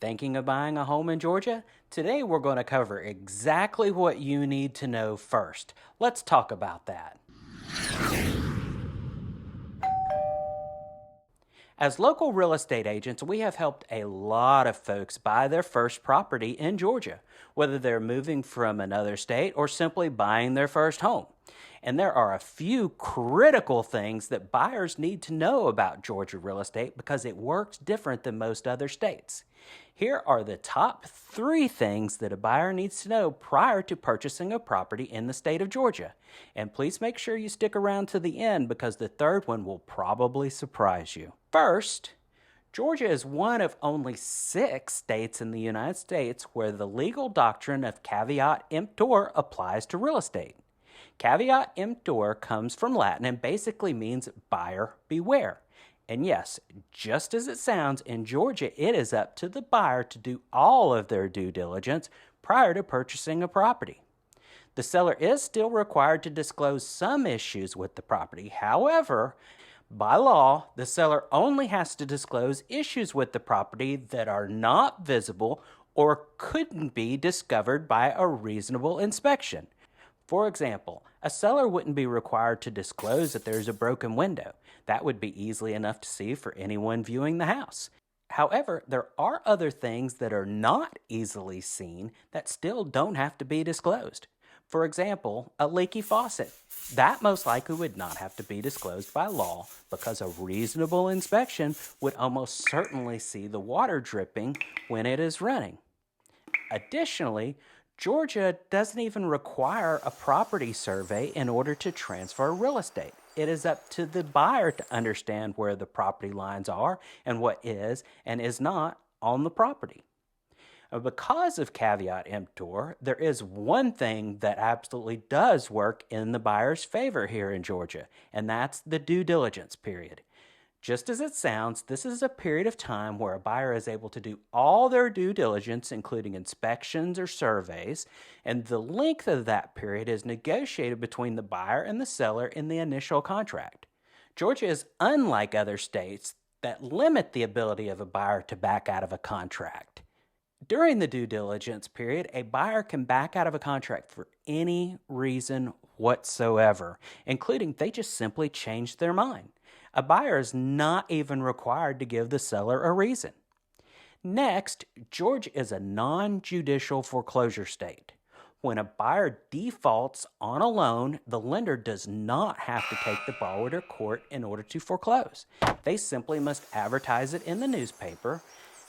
Thinking of buying a home in Georgia? Today we're going to cover exactly what you need to know first. Let's talk about that. As local real estate agents, we have helped a lot of folks buy their first property in Georgia, whether they're moving from another state or simply buying their first home. And there are a few critical things that buyers need to know about Georgia real estate because it works different than most other states. Here are the top 3 things that a buyer needs to know prior to purchasing a property in the state of Georgia. And please make sure you stick around to the end because the third one will probably surprise you. First, Georgia is one of only 6 states in the United States where the legal doctrine of caveat emptor applies to real estate. Caveat emptor comes from Latin and basically means buyer beware. And yes, just as it sounds, in Georgia, it is up to the buyer to do all of their due diligence prior to purchasing a property. The seller is still required to disclose some issues with the property. However, by law, the seller only has to disclose issues with the property that are not visible or couldn't be discovered by a reasonable inspection. For example, a seller wouldn't be required to disclose that there's a broken window. That would be easily enough to see for anyone viewing the house. However, there are other things that are not easily seen that still don't have to be disclosed. For example, a leaky faucet. That most likely would not have to be disclosed by law because a reasonable inspection would almost certainly see the water dripping when it is running. Additionally, Georgia doesn't even require a property survey in order to transfer real estate. It is up to the buyer to understand where the property lines are and what is and is not on the property. Because of caveat emptor, there is one thing that absolutely does work in the buyer's favor here in Georgia, and that's the due diligence period. Just as it sounds, this is a period of time where a buyer is able to do all their due diligence, including inspections or surveys, and the length of that period is negotiated between the buyer and the seller in the initial contract. Georgia is unlike other states that limit the ability of a buyer to back out of a contract. During the due diligence period, a buyer can back out of a contract for any reason whatsoever, including they just simply changed their mind. A buyer is not even required to give the seller a reason. Next, Georgia is a non-judicial foreclosure state. When a buyer defaults on a loan, the lender does not have to take the borrower to court in order to foreclose. They simply must advertise it in the newspaper.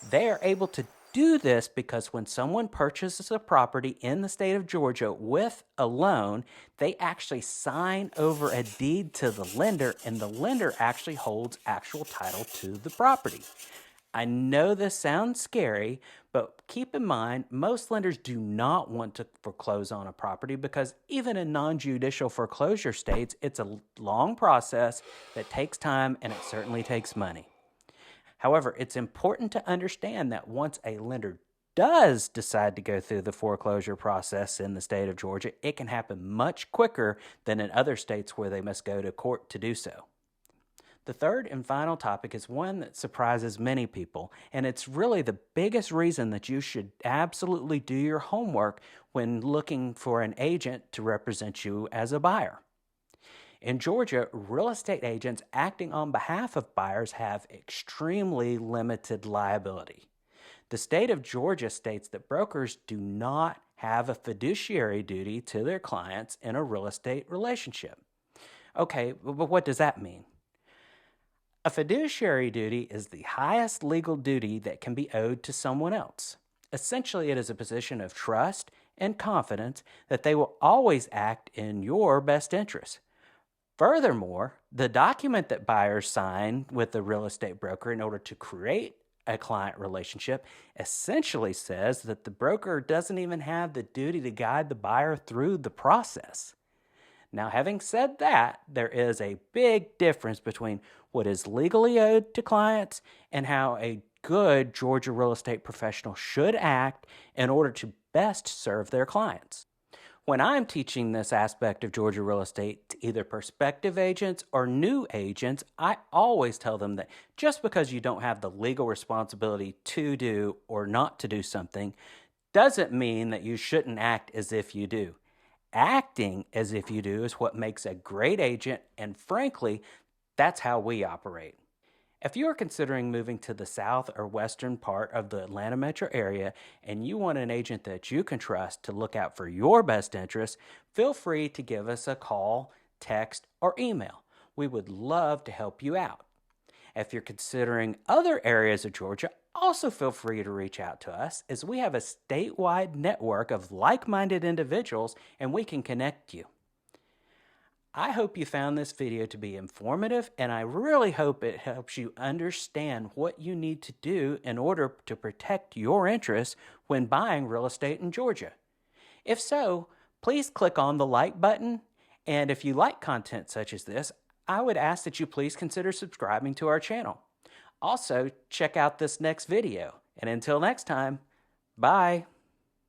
They are able to do this because when someone purchases a property in the state of Georgia with a loan, they actually sign over a deed to the lender, and the lender actually holds actual title to the property. I know this sounds scary, but keep in mind, most lenders do not want to foreclose on a property because even in non-judicial foreclosure states, it's a long process that takes time and it certainly takes money. However, it's important to understand that once a lender does decide to go through the foreclosure process in the state of Georgia, it can happen much quicker than in other states where they must go to court to do so. The third and final topic is one that surprises many people, and it's really the biggest reason that you should absolutely do your homework when looking for an agent to represent you as a buyer. In Georgia, real estate agents acting on behalf of buyers have extremely limited liability. The state of Georgia states that brokers do not have a fiduciary duty to their clients in a real estate relationship. Okay, but what does that mean? A fiduciary duty is the highest legal duty that can be owed to someone else. Essentially, it is a position of trust and confidence that they will always act in your best interest. Furthermore, the document that buyers sign with the real estate broker in order to create a client relationship essentially says that the broker doesn't even have the duty to guide the buyer through the process. Now, having said that, there is a big difference between what is legally owed to clients and how a good Georgia real estate professional should act in order to best serve their clients. When I'm teaching this aspect of Georgia real estate to either prospective agents or new agents, I always tell them that just because you don't have the legal responsibility to do or not to do something doesn't mean that you shouldn't act as if you do. Acting as if you do is what makes a great agent, and frankly, that's how we operate. If you are considering moving to the south or western part of the Atlanta metro area and you want an agent that you can trust to look out for your best interests, feel free to give us a call, text, or email. We would love to help you out. If you're considering other areas of Georgia, also feel free to reach out to us as we have a statewide network of like-minded individuals and we can connect you. I hope you found this video to be informative, and I really hope it helps you understand what you need to do in order to protect your interests when buying real estate in Georgia. If so, please click on the like button, and if you like content such as this, I would ask that you please consider subscribing to our channel. Also, check out this next video, and until next time, bye.